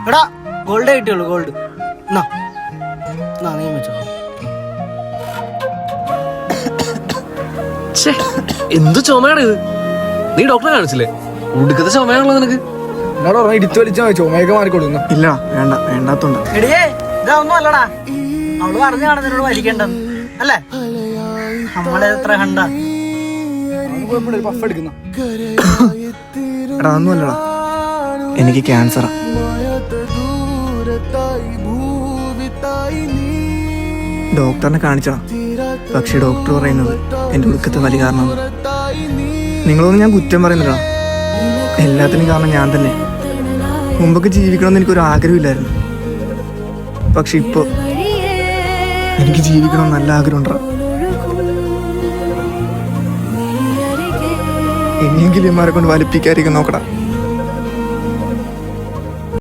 എടാ ഗോൾഡ് കിട്ടിയുള്ളൂ, ഗോൾഡ്. എന്നാ നീ വെച്ചോ. എന്ത് ചുമയാണ് ഇത്? നീ ഡോക്ടറെ കാണിച്ചില്ലേ? ഉടുക്കത്തെ ചുമയാണല്ലോ നിനക്ക്. എന്നോട് പറഞ്ഞ ഇടിച്ചു വലിച്ചാ ചുമയൊക്കെ മാറിക്കൊള്ളുന്നു. ഇല്ല, വേണ്ട, വേണ്ടാത്തോണ്ട. എടിയേ ഇതൊന്നും അല്ലടാ, അവള് പറഞ്ഞു കാണും നിന്നോട് വലിക്കണ്ടെന്ന് അല്ലേ? നമ്മളെ എത്ര കണ്ട പഫ് എടുക്കുന്ന. എടാ ഒന്നും അല്ലടാ, എനിക്ക് ക്യാൻസറാ. ഡോക്ടറിനെ കാണിച്ചടാ, പക്ഷെ ഡോക്ടർ പറയുന്നത് എൻ്റെ ഉടുക്കത്തെ വലി കാരണം. നിങ്ങളൊന്നും ഞാൻ കുറ്റം പറയുന്നില്ല, എല്ലാത്തിനും കാരണം ഞാൻ തന്നെ. മുമ്പൊക്കെ ജീവിക്കണമെന്ന് എനിക്കൊരു ആഗ്രഹമില്ലായിരുന്നു, പക്ഷെ ഇപ്പോൾ എനിക്ക് ജീവിക്കണം നല്ല ആഗ്രഹമുണ്ടാ. ഇനിയെങ്കിലും ഇമാരെ കൊണ്ട് വലിപ്പിക്കാതിരിക്കാൻ നോക്കടാ.